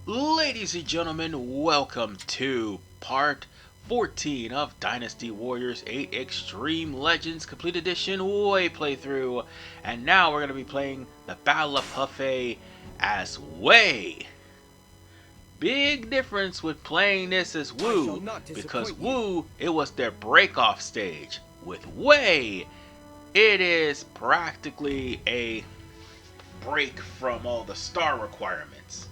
Ladies and gentlemen, welcome to part 14 of Dynasty Warriors 8 Extreme Legends Complete Edition Wei playthrough. And now we're going to be playing the Battle of Hefei as Wei. Big difference with playing this as Wu, because Wu, it was their break-off stage. With Wei, it is practically a break from all the star requirements.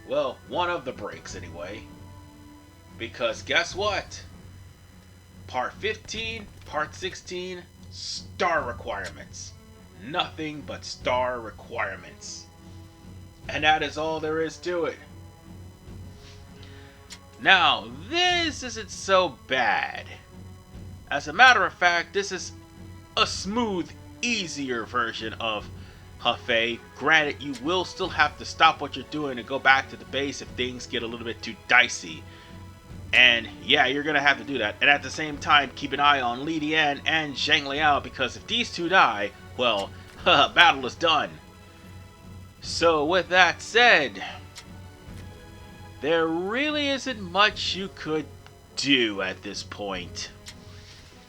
Well, one of the breaks anyway. Because guess what? Part 15, Part 16, star requirements. Nothing but star requirements. And that is all there is to it. Now, this isn't so bad. As a matter of fact, this is a smooth, easier version of Hefei. Granted, you will still have to stop what you're doing and go back to the base if things get a little bit too dicey. And yeah, you're going to have to do that. And at the same time, keep an eye on Li Dian and Zhang Liao, because if these two die, well, battle is done. So with that said, there really isn't much you could do at this point.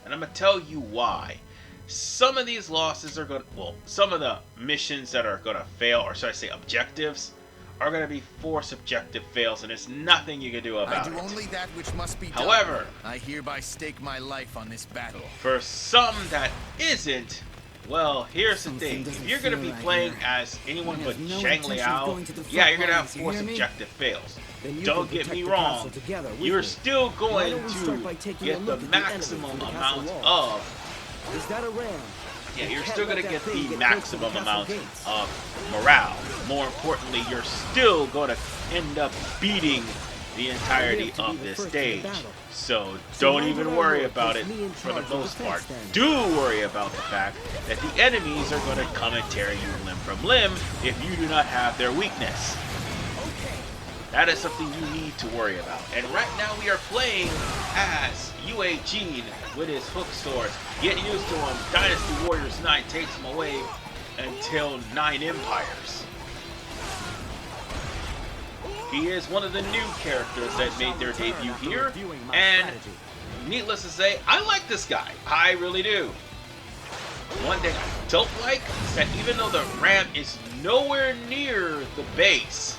And I'm going to tell you why. Some of these losses are going to, well, some of the missions that are going to fail, or should I say objectives, are going to be forced objective fails, and there's nothing you can do about it. I do only that which must be done. However, I hereby stake my life on this battle. For some that isn't, well, here's the thing. If you're going to be playing as anyone but Zhang Liao, yeah, you're going to have forced objective fails. Don't get me wrong, you're still going to get the maximum amount of... Is that a ram? Yeah, you're still going to get the maximum amount of morale. More importantly, you're still going to end up beating the entirety of this stage. So don't even worry about it for the most part. Do worry about the fact that the enemies are going to come and tear you limb from limb if you do not have their weakness. That is something you need to worry about. And right now we are playing as Yue Jin with his hook swords. Get used to him. Dynasty Warriors 9 takes him away until 9 Empires. He is one of the new characters that made their debut here. And needless to say, I like this guy. I really do. One thing I don't like is that even though the ram is nowhere near the base,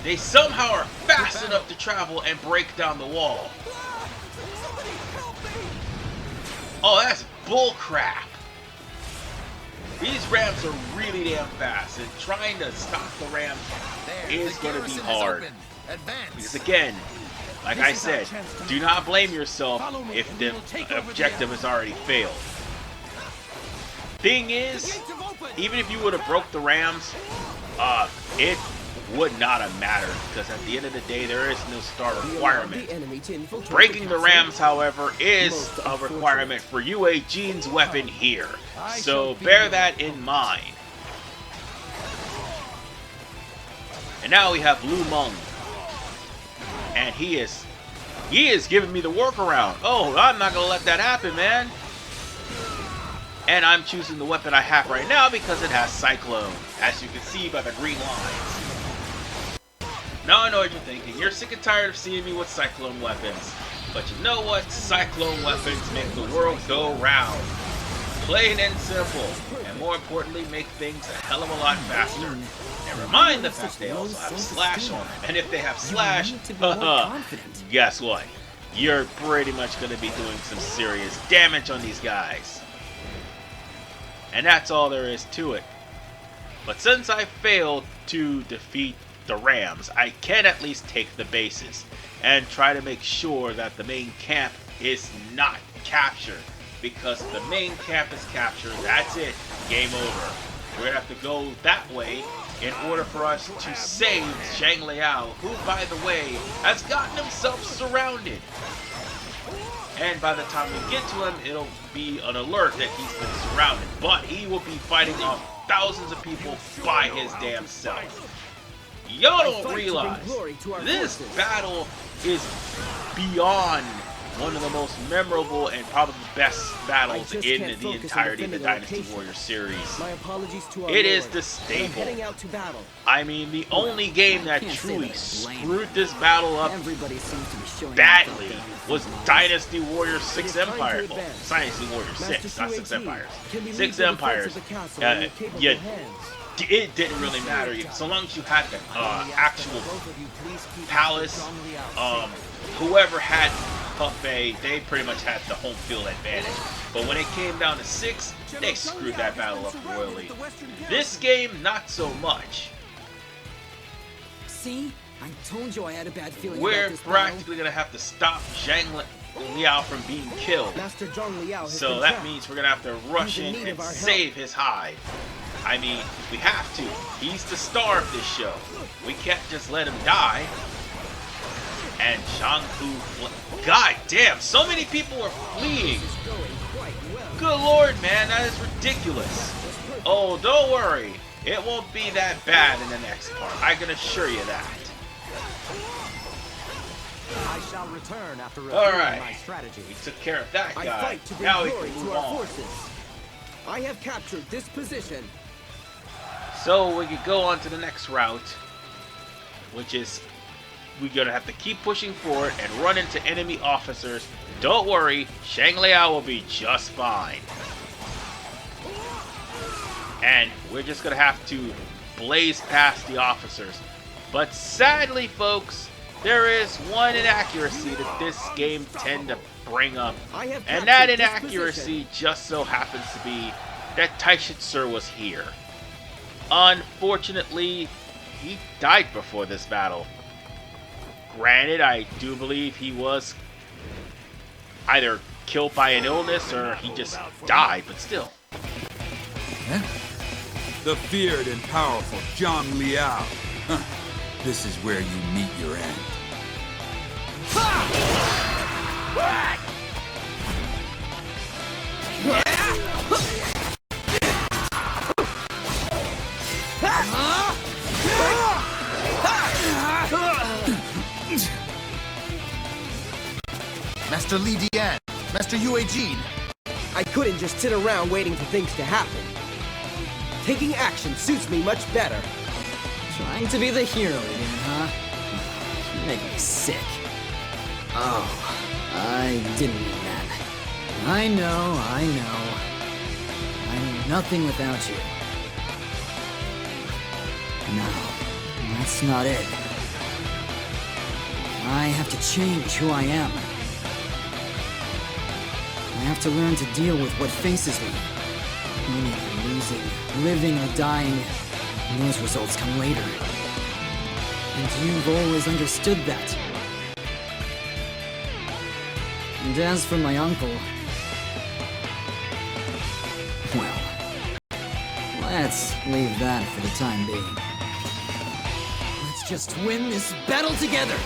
they somehow are fast enough to travel and break down the wall. Oh, that's bullcrap. These rams are really damn fast, and trying to stop the ram is going to be hard. Because again, like I said, do not blame yourself if the objective has already failed. Thing is, even if you would have broke the rams, it would not have mattered, because at the end of the day there is no star requirement. Breaking the rams, however, is a requirement for Yue Jin's weapon here, so bear that in mind. And now we have Lu Meng, and he is giving me the workaround. Oh, I'm not gonna let that happen, man. And I'm choosing the weapon I have right now because it has Cyclone, as you can see by the green lines. Now I know what you're thinking. You're sick and tired of seeing me with Cyclone weapons. But you know what? Cyclone weapons make the world go round. Plain and simple. And more importantly, make things a hell of a lot faster. Never mind the fact they also have Slash on them. And if they have Slash, guess what? You're pretty much going to be doing some serious damage on these guys. And that's all there is to it. But since I failed to defeat the rams, I can at least take the bases and try to make sure that the main camp is not captured, because if the main camp is captured, that's it, game over. We're gonna have to go that way in order for us to save Zhang Liao, who, by the way, has gotten himself surrounded. And by the time we get to him, it'll be an alert that he's been surrounded, but he will be fighting off thousands of people by his damn self. Y'all don't realize this battle is beyond one of the most memorable and probably the best battles in the entirety of the Dynasty Warriors series. My apologies to our It is Lord. the I'm staple. heading out to battle. I mean, the only game that truly screwed this battle up Everybody seems to be showing badly off was Dynasty Warriors 6 Empires. Well, Dynasty Warriors 6, not 6 Empires. 6 Empires. Yeah, it didn't really matter. So long as you had the actual palace, whoever had Hefei, they pretty much had the home field advantage. But when it came down to 6, they screwed that battle up royally. This game, not so much. See? I told you I had a bad feeling We're about this practically going to have to stop Zhang Liao from being killed. Master Zhang Liao has So been that trapped. means we're going to have to rush He's in in need and of our save his hide. I mean, we have to. He's the star of this show. We can't just let him die. And Shanghu... God damn, so many people are fleeing. Good lord, man, that is ridiculous. Oh, don't worry. It won't be that bad in the next part. I can assure you that. I shall return after All reviewing right. my strategy. We took care of that I guy. fight to bring Now we glory can to move our on. forces. I have captured this position. So we could go on to the next route, which is we're going to have to keep pushing forward and run into enemy officers. Don't worry, Zhang Liao will be just fine. And we're just going to have to blaze past the officers. But sadly, folks, there is one inaccuracy that this game tend to bring up. I have And that captured this inaccuracy just so happens to be that Taishitsu was here. Unfortunately, he died before this battle. Granted, I do believe he was either killed by an illness or he just died, but still. The feared and powerful Zhang Liao. Huh. This is where you meet your end. Master Li Dian, Master Yue Jin. I couldn't just sit around waiting for things to happen. Taking action suits me much better. Trying to be the hero again, huh? You make me sick. Oh, I didn't mean that. I know. I'm nothing without you. No, that's not it. I have to change who I am. I have to learn to deal with what faces me. Winning or losing, living or dying, and those results come later. And you've always understood that. And as for my uncle... well... let's leave that for the time being. Let's just win this battle together!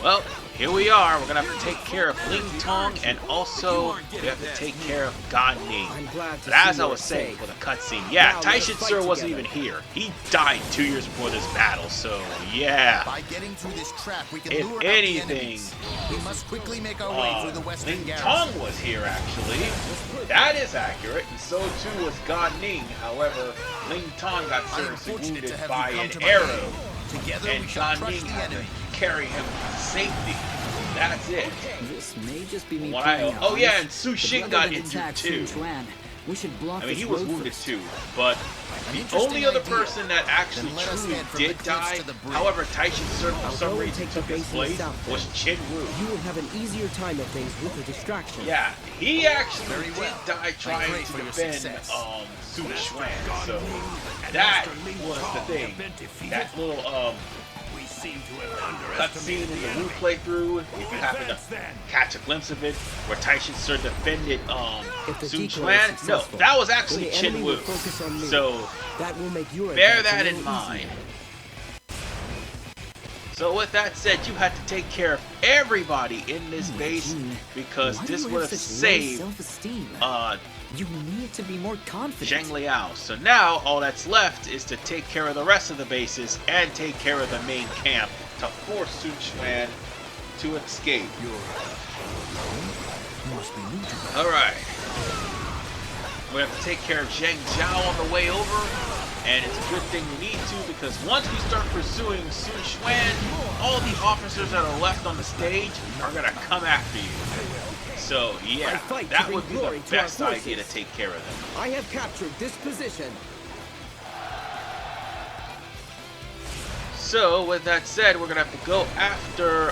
Well, here we are. We're going to have to take care of Ling Tong, and also we have to take care of Gan Ning. I'm glad to But as see I you're was saying safe. for the cutscene, yeah, Now let us Taishitsu fight wasn't together. even here. He died 2 years before this battle, so yeah. By getting through this trap, we can If lure out the anything, enemies. We must quickly make our way through the western Ling garrison. Tong was here, actually. That is accurate, and so too was Gan Ning. However, Ling Tong got I am seriously fortunate wounded to have by you come an to my arrow, aid. Together and we shall Gan crush Ning the had to enemy. carry him to safety. That's it. This may just be me What playing oh yeah, honest, and Su but Xing rather got than injured attack too. Sun Quan, we should block I mean, this he was road wounded first. too, but the interesting only other idea. person that actually Then let us truly head from did the cliffs die, to the bridge. however, Taishitsu for I'll some go and reason take the took his base in the place, south was then. Chin Wu. You will have an easier time of things with the distraction. Yeah, he actually Very did well. die I'm trying great to for your defend success. Su Quan, so that was the thing. That little cutscene in the Wu playthrough, if you happen to catch a glimpse of it, where Taishitsu defended If the Sun decoy is Quan. No, successful, that was then actually the Chin enemy Wu. will focus on me. So That will make your bear advance a that in little mind. easier. So with that said, you had to take care of everybody in this base Gene, because why this do you would have have such low saved self-esteem? You need to be more confident. Zhang Liao. So now all that's left is to take care of the rest of the bases and take care of the main camp to force Sun Quan to escape. Alright. We have to take care of Zhang Zhao on the way over. And it's a good thing we need to, because once we start pursuing Sun Quan, all the officers that are left on the stage are going to come after you. So, yeah, that would be the best idea to take care of them. I have captured this position. So, with that said, we're going to have to go after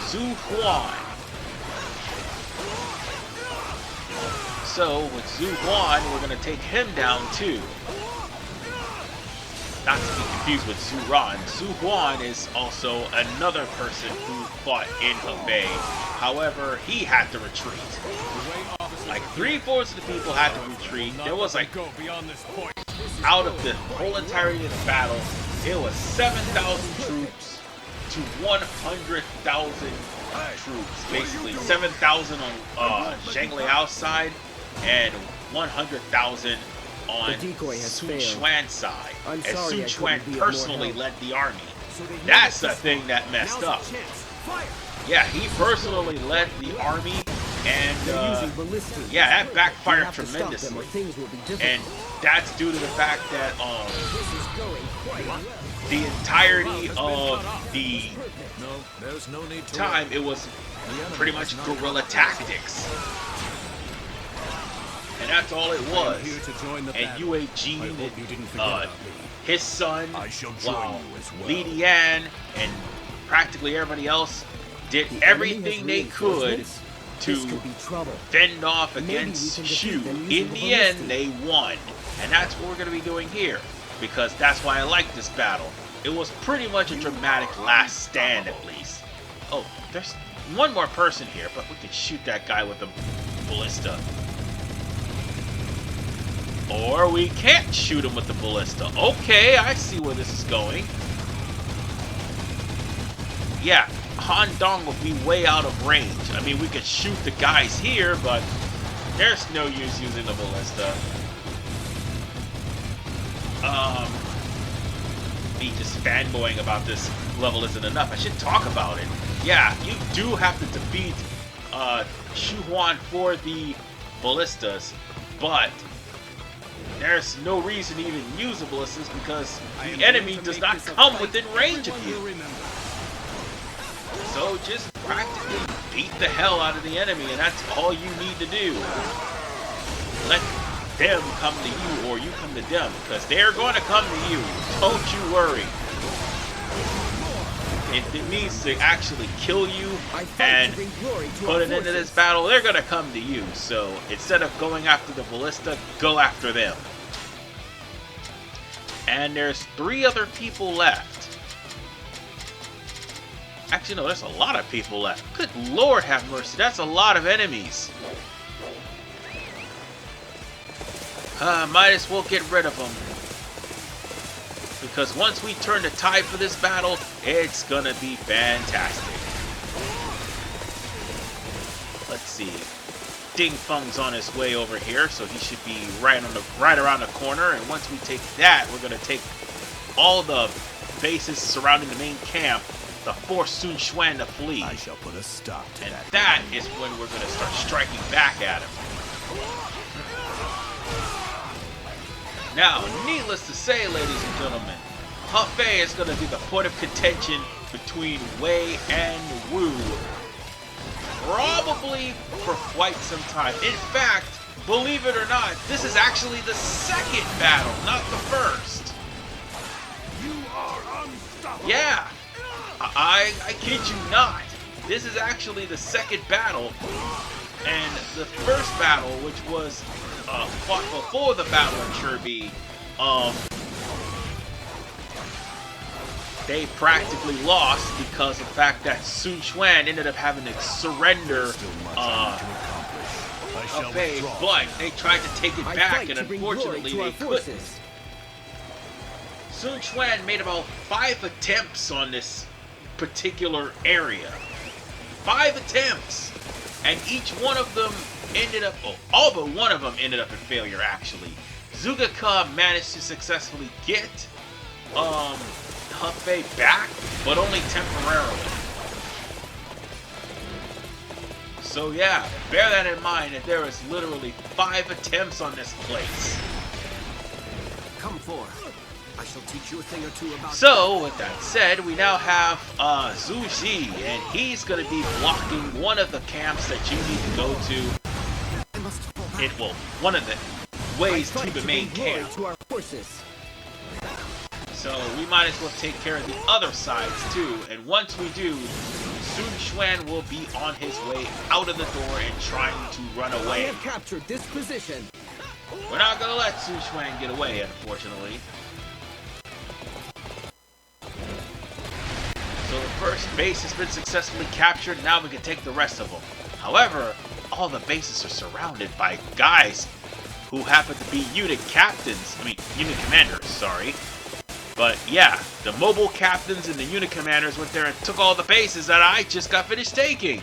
Sun Quan. So, with Sun Quan, we're going to take him down too. Not to be confused with Su Ran. Sun Quan is also another person who fought in Hefei. However, he had to retreat. Like 3/4 of the people had to retreat. There was like, out of the whole entirety of the battle, it was 7,000 troops to 100,000 troops. Basically, 7,000 on Zhang Liao's side and 100,000 on Sun Quan's side. And Sun Quan personally led the army. That's the thing that messed up. Yeah, he personally led the army, and yeah, that backfired tremendously. And that's due to the fact that the entirety of the time it was pretty much guerrilla tactics. And that's all it was. And UAG and his son, Li Dian, and practically everybody else did everything they could to fend off against Shu. In the end, they won. And that's what we're going to be doing here, because that's why I like this battle. It was pretty much a dramatic last stand, at least. Oh, there's one more person here, but we can shoot that guy with the ballista. Or we can't shoot him with the ballista. Okay, I see where this is going. Yeah, Han Dong will be way out of range. I mean, we could shoot the guys here, but there's no use using the ballista. Me just fanboying about this level isn't enough. I should talk about it. Yeah, you do have to defeat Shu Huan for the ballistas, but there's no reason to even use the ballistas because the enemy does not come within range of you. So just practically beat the hell out of the enemy, and that's all you need to do. Let them come to you, or you come to them, because they're going to come to you. Don't you worry. If it means to actually kill you and put an end to this battle, they're going to come to you. So instead of going after the ballista, go after them. And there's 3 other people left. Actually, no, there's a lot of people left. Good Lord have mercy, that's a lot of enemies. Might as well get rid of them. Because once we turn the tide for this battle, it's gonna be fantastic. Let's see. Ding Feng's on his way over here, so he should be right around the corner. And once we take that, we're gonna take all the bases surrounding the main camp to force Sun Quan to flee. I shall put a stop to and that. that is when we're gonna start striking back at him. Now, needless to say, ladies and gentlemen, Hefei is going to be the point of contention between Wei and Wu. Probably for quite some time. In fact, believe it or not, this is actually the second battle, not the first. You are unstoppable. Yeah, I kid you not. This is actually the second battle. And the first battle, which was fought before the battle of Kirby, they practically lost because of the fact that Sun Quan ended up having to surrender Hefei, but they tried to take it back, and unfortunately they couldn't. Sun Quan made about 5 attempts on this particular area. 5 attempts! And each one of them ended up, oh, all but one of them ended up in failure actually. Zugaka managed to successfully get Hefei back, but only temporarily. So yeah, bear that in mind that there is literally 5 attempts on this place. Come forth. I shall teach you a thing or two about... So, with that said, we now have Zhu Ji, and he's going to be blocking one of the camps that you need to go to. I must fall back. Well, one of the ways I to fight the main bring glory camp. to our forces. So we might as well take care of the other sides too. And once we do, Sun Quan will be on his way out of the door and trying to run I away. have captured this position. We're not gonna let Sun Quan get away, unfortunately. So the first base has been successfully captured. Now we can take the rest of them. However, all the bases are surrounded by guys who happen to be unit captains. I mean, unit commanders, sorry. But yeah, the mobile captains and the unit commanders went there and took all the bases that I just got finished taking.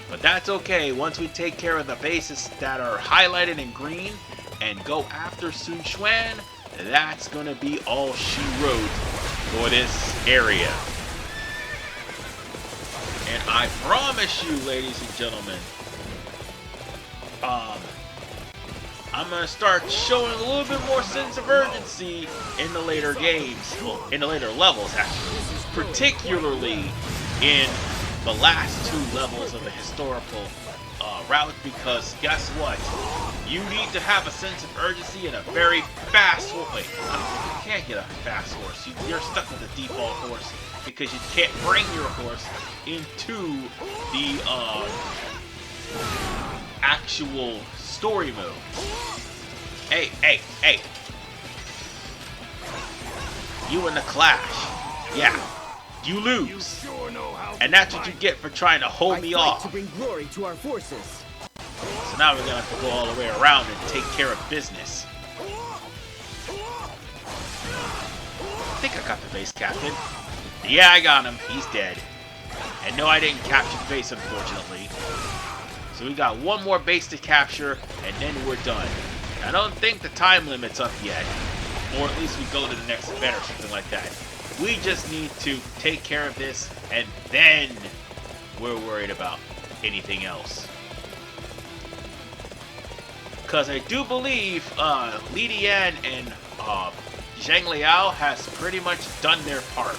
But that's okay. Once we take care of the bases that are highlighted in green and go after Sun Quan, that's gonna be all she wrote for this area. And I promise you, ladies and gentlemen, I'm gonna start showing a little bit more sense of urgency in the later games, well, in the later levels actually, particularly in the last 2 levels of the historical route, because guess what? You need to have a sense of urgency and a very fast horse. Wait, you can't get a fast horse. You're stuck with a default horse because you can't bring your horse into the actual story mode. Hey. You in the clash. Yeah. You lose. And that's what you get for trying to hold me off. to bring glory to our forces. So now we're gonna have to go all the way around and take care of business. I think I got the base captain. Yeah, I got him. He's dead. And no, I didn't capture the base, unfortunately. So we got one more base to capture, and then we're done. I don't think the time limit's up yet. Or at least we go to the next event or something like that. We just need to take care of this, and then we're worried about anything else. Because I do believe Li Dian and Zhang Liao has pretty much done their part.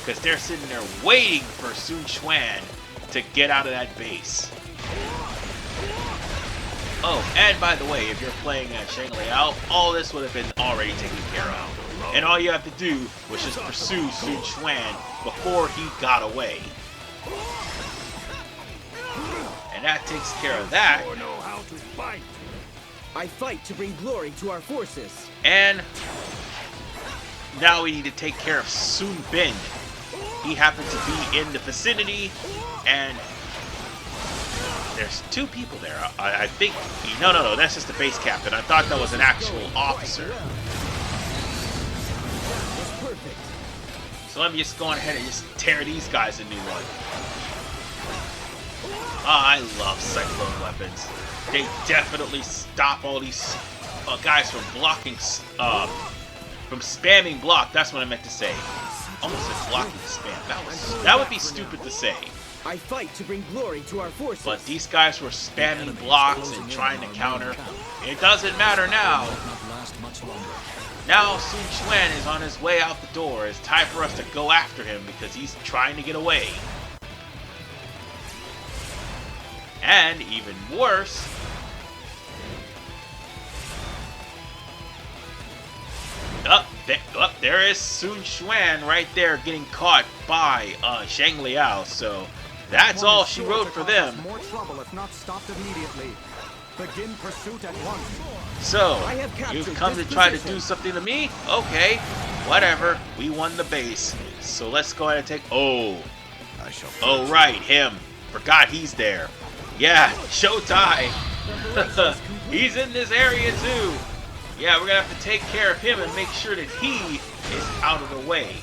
Because they're sitting there waiting for Sun Quan to get out of that base. Oh, and by the way, if you're playing Zhang Liao, all this would have been already taken care of. And all you have to do was just pursue Sun Quan before he got away. And that takes care of that. I fight to bring glory to our forces. And now we need to take care of Sun Bin. He happened to be in the vicinity, and there's 2 people there. I think... No, that's just the base captain. I thought that was an actual officer. So let me just go on ahead and just tear these guys a new one. I love cyclone weapons. They definitely stop all these guys from blocking, from spamming block. That's what I meant to say. Almost said blocking spam. That would be stupid to say. I fight to bring glory to our forces. But these guys were spamming blocks and trying to counter. It doesn't matter now. Now Sun Quan is on his way out the door. It's time for us to go after him because he's trying to get away. And even worse, there is Sun Quan right there getting caught by Zhang Liao. So that's all she wrote for them. More trouble if not stopped immediately. Begin pursuit at once. So, you've come to try to do something to me? Okay, whatever. We won the base. So let's go ahead and take... Oh, right, him. Forgot he's there. Yeah, Showtime. He's in this area too. Yeah, we're gonna have to take care of him and make sure that he is out of the way.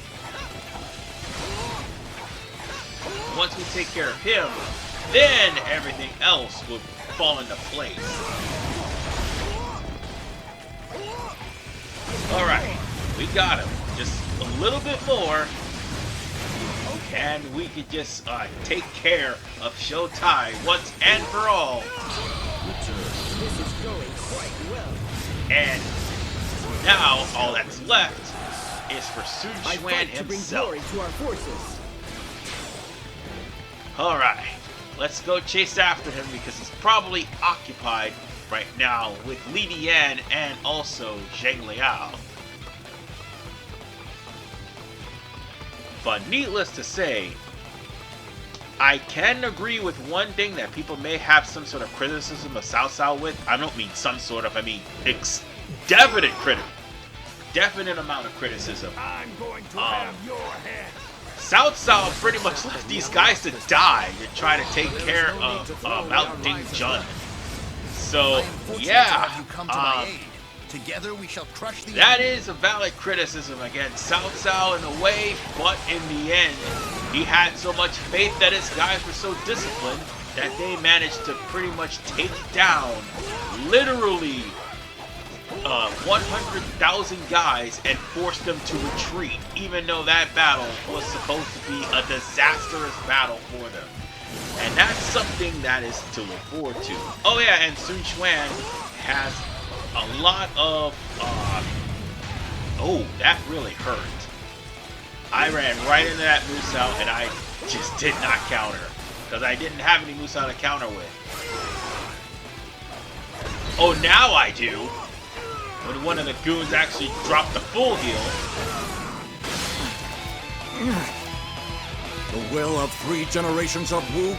Once we take care of him, then everything else will fall into place. Alright, we got him. Just a little bit more. And we could just take care of Showtime once and for all. This is going quite well. And now all that's left is for Sun I Quan fight to bring himself. glory to our forces. Alright, let's go chase after him because he's probably occupied right now with Li Dian and also Zheng Liao. But needless to say, I can agree with one thing that people may have some sort of criticism of Cao Cao with. I don't mean some sort of, I mean definite amount of criticism. I'm going to have your head. Cao Cao pretty much left these guys to die to try to take care of Mount Ding Jun. So, yeah, Together we shall crush the that is a valid criticism against Cao Cao in a way, but in the end, he had so much faith that his guys were so disciplined that they managed to pretty much take down literally 100,000 guys and force them to retreat, even though that battle was supposed to be a disastrous battle for them. And that's something that is to look forward to. Oh yeah, and Sun Quan has a lot of, oh, that really hurt. I ran right into that Musou and I just did not counter, because I didn't have any Musou to counter with. Oh, now I do. When one of the goons actually dropped the full heal. The will of 3 generations of Wu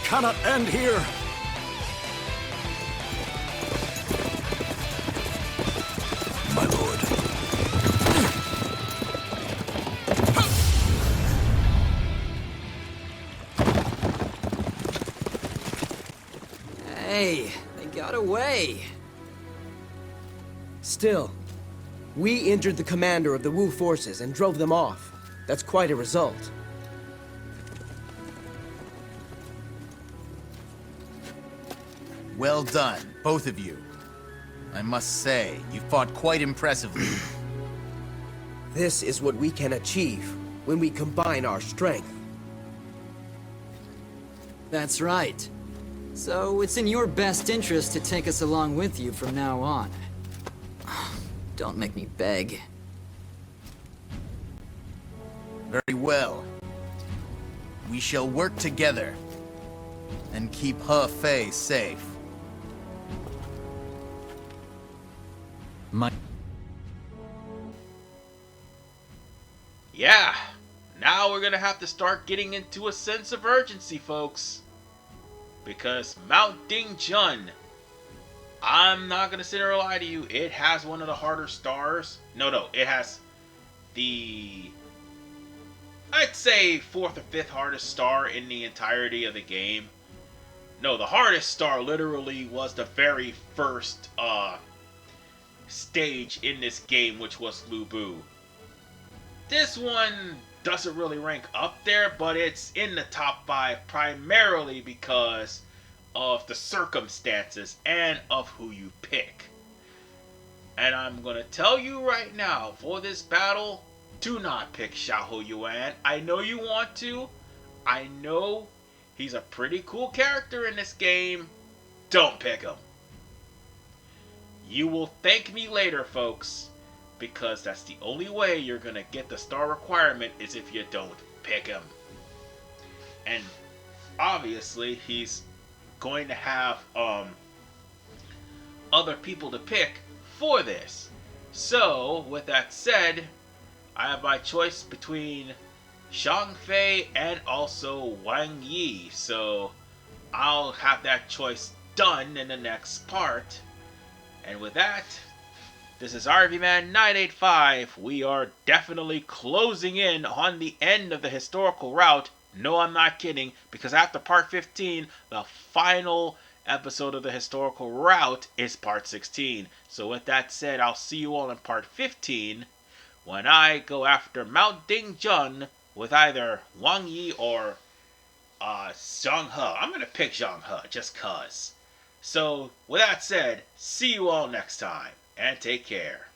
cannot end here. My lord. Hey, they got away. Still, we injured the commander of the Wu forces and drove them off. That's quite a result. Well done, both of you. I must say, you fought quite impressively. This is what we can achieve when we combine our strength. That's right. So it's in your best interest to take us along with you from now on. Don't make me beg. Very well. We shall work together and keep Hefei safe. Yeah, now we're gonna have to start getting into a sense of urgency, folks. Because Mount Ding Jun, I'm not gonna sit here and lie to you, it has one of the harder stars. No, it has the, I'd say 4th or 5th hardest star in the entirety of the game. No, the hardest star literally was the very first stage in this game, which was Lu Bu. This one doesn't really rank up there, but it's in the top 5 primarily because of the circumstances and of who you pick. And I'm gonna tell you right now, for this battle, do not pick Xiahou Yuan. I know you want to. I know he's a pretty cool character in this game. Don't pick him. You will thank me later, folks, because that's the only way you're gonna get the star requirement is if you don't pick him. And obviously he's going to have other people to pick for this. So with that said, I have my choice between Zhang Fei and also Wang Yi. So I'll have that choice done in the next part. And with that, this is RVMan985. We are definitely closing in on the end of the historical route. No, I'm not kidding, because after part 15, the final episode of the historical route is part 16. So with that said, I'll see you all in part 15 when I go after Mount Ding Jun with either Wang Yi or Zhang He. I'm going to pick Zhang He just cuz. So, with that said, see you all next time, and take care.